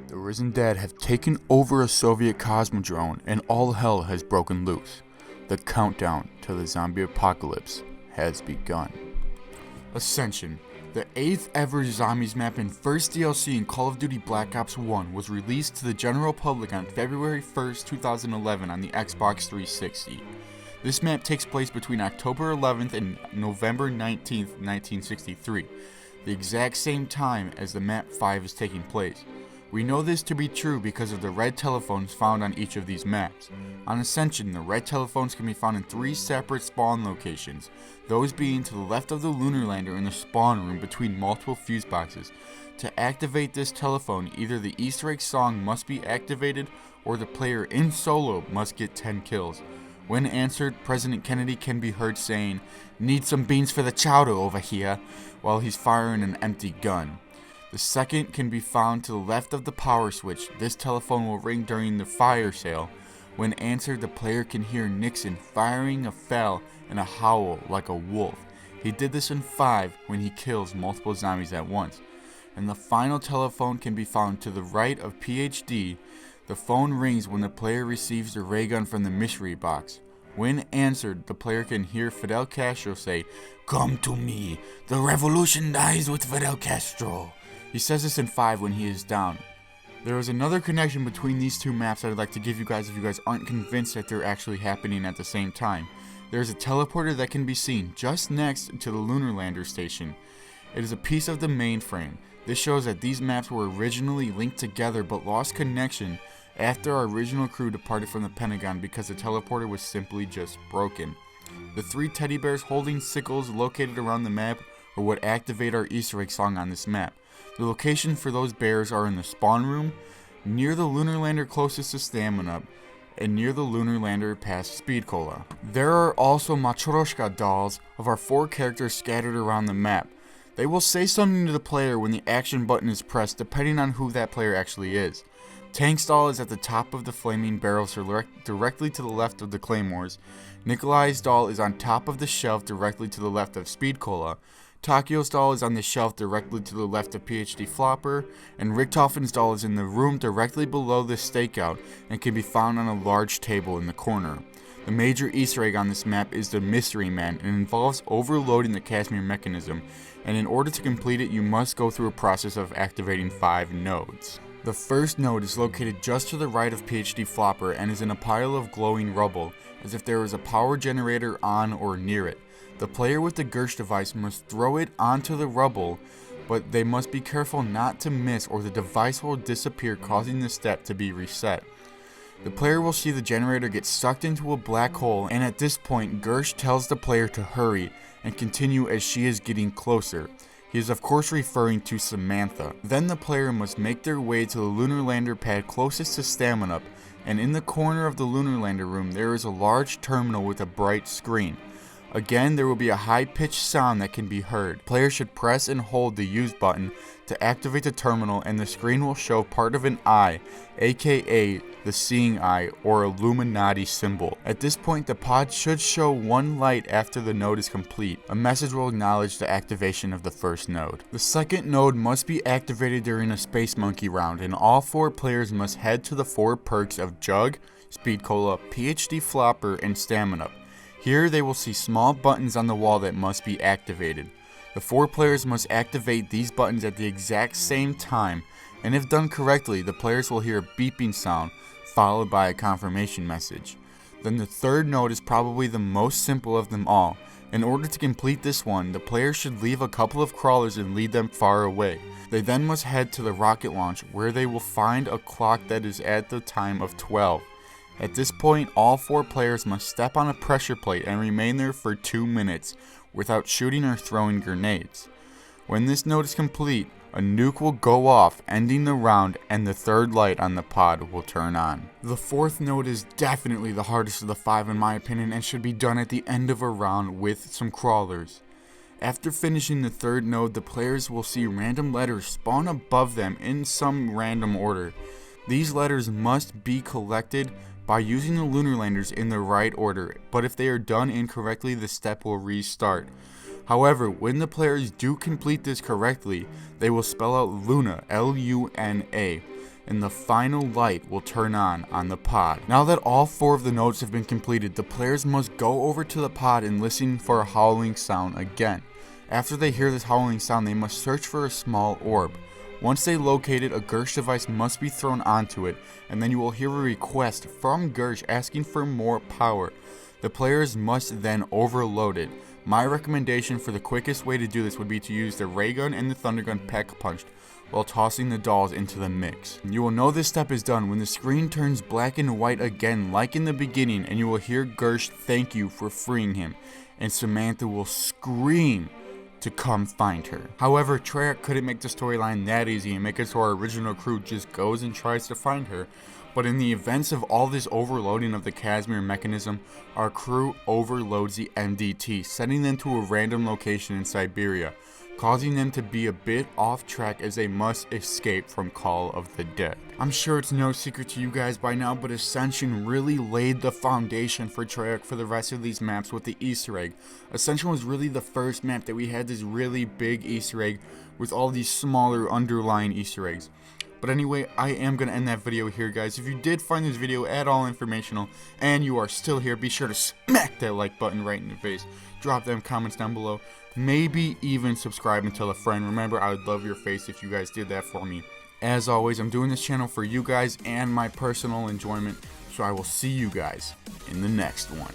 The Risen Dead have taken over a Soviet Cosmodrome and all hell has broken loose. The countdown to the zombie apocalypse has begun. Ascension, the 8th ever zombies map and first DLC in Call of Duty Black Ops 1, was released to the general public on February 1st, 2011 on the Xbox 360. This map takes place between October 11th and November 19th, 1963, the exact same time as the map 5 is taking place. We know this to be true because of the red telephones found on each of these maps. On Ascension, the red telephones can be found in 3 separate spawn locations, those being to the left of the lunar lander in the spawn room between multiple fuse boxes. To activate this telephone, either the Easter egg song must be activated or the player in solo must get 10 kills. When answered, President Kennedy can be heard saying, "Need some beans for the chowder over here," while he's firing an empty gun. The second can be found to the left of the power switch. This telephone will ring during the fire sale. When answered, the player can hear Nixon firing a FAL and a howl like a wolf. He did this in 5 when he kills multiple zombies at once. And the final telephone can be found to the right of PhD. The phone rings when the player receives the ray gun from the mystery box. When answered, the player can hear Fidel Castro say, "Come to me, the revolution dies with Fidel Castro." He says this in 5 when he is down. There is another connection between these two maps that I'd like to give you guys if you guys aren't convinced that they're actually happening at the same time. There is a teleporter that can be seen just next to the lunar lander station. It is a piece of the mainframe. This shows that these maps were originally linked together but lost connection after our original crew departed from the Pentagon because the teleporter was simply just broken. The 3 teddy bears holding sickles located around the map are what activate our Easter egg song on this map. The location for those bears are in the spawn room, near the lunar lander closest to Stamina, and near the lunar lander past Speed Cola. There are also Matryoshka dolls of our 4 characters scattered around the map. They will say something to the player when the action button is pressed depending on who that player actually is. Tank's doll is at the top of the flaming barrels directly to the left of the claymores. Nikolai's doll is on top of the shelf directly to the left of Speed Cola. Takio's doll is on the shelf directly to the left of PhD Flopper, and Richtofen's doll is in the room directly below the stakeout and can be found on a large table in the corner. The major Easter egg on this map is the Mystery Man and involves overloading the Casimir mechanism, and in order to complete it you must go through a process of activating 5 nodes. The first node is located just to the right of PhD Flopper and is in a pile of glowing rubble, as if there was a power generator on or near it. The player with the Gersh device must throw it onto the rubble, but they must be careful not to miss or the device will disappear, causing the step to be reset. The player will see the generator get sucked into a black hole, and at this point Gersh tells the player to hurry and continue as she is getting closer. He is of course referring to Samantha. Then the player must make their way to the lunar lander pad closest to Stamina, and in the corner of the lunar lander room there is a large terminal with a bright screen. Again, there will be a high-pitched sound that can be heard. Players should press and hold the use button to activate the terminal, and the screen will show part of an eye, aka the seeing eye or Illuminati symbol. At this point, the pod should show 1 light after the node is complete. A message will acknowledge the activation of the first node. The second node must be activated during a Space Monkey round, and all 4 players must head to the 4 perks of Jug, Speed Cola, PhD Flopper, and Stamina. Here they will see small buttons on the wall that must be activated. The 4 players must activate these buttons at the exact same time, and if done correctly, the players will hear a beeping sound followed by a confirmation message. Then the third node is probably the most simple of them all. In order to complete this one, the players should leave a couple of crawlers and lead them far away. They then must head to the rocket launch where they will find a clock that is at the time of 12. At this point, all 4 players must step on a pressure plate and remain there for 2 minutes without shooting or throwing grenades. When this node is complete, a nuke will go off, ending the round, and the third light on the pod will turn on. The 4th node is definitely the hardest of the 5 in my opinion and should be done at the end of a round with some crawlers. After finishing the 3rd node, the players will see random letters spawn above them in some random order. These letters must be collected by using the lunar landers in the right order, but if they are done incorrectly, the step will restart. However, when the players do complete this correctly, they will spell out Luna, L-U-N-A. and the final light will turn on the pod. Now that all 4 of the nodes have been completed, the players must go over to the pod and listen for a howling sound again. After they hear this howling sound, they must search for a small orb. Once they locate it, a Gersh device must be thrown onto it, and then you will hear a request from Gersh asking for more power. The players must then overload it. My recommendation for the quickest way to do this would be to use the ray gun and the thunder gun pack-punched while tossing the dolls into the mix. You will know this step is done when the screen turns black and white again like in the beginning, and you will hear Gersh thank you for freeing him, and Samantha will scream to come find her. However, Treyarch couldn't make the storyline that easy and make it so our original crew just goes and tries to find her, but in the events of all this overloading of the Casimir mechanism, our crew overloads the MDT, sending them to a random location in Siberia, causing them to be a bit off track as they must escape from Call of the Dead. I'm sure it's no secret to you guys by now, but Ascension really laid the foundation for Treyarch for the rest of these maps with the Easter egg. Ascension was really the first map that we had this really big Easter egg with all these smaller underlying Easter eggs. But anyway, I am going to end that video here, guys. If you did find this video at all informational and you are still here, be sure to smack that like button right in the face. Drop them comments down below. Maybe even subscribe and tell a friend. Remember, I would love your face if you guys did that for me. As always, I'm doing this channel for you guys and my personal enjoyment. So I will see you guys in the next one.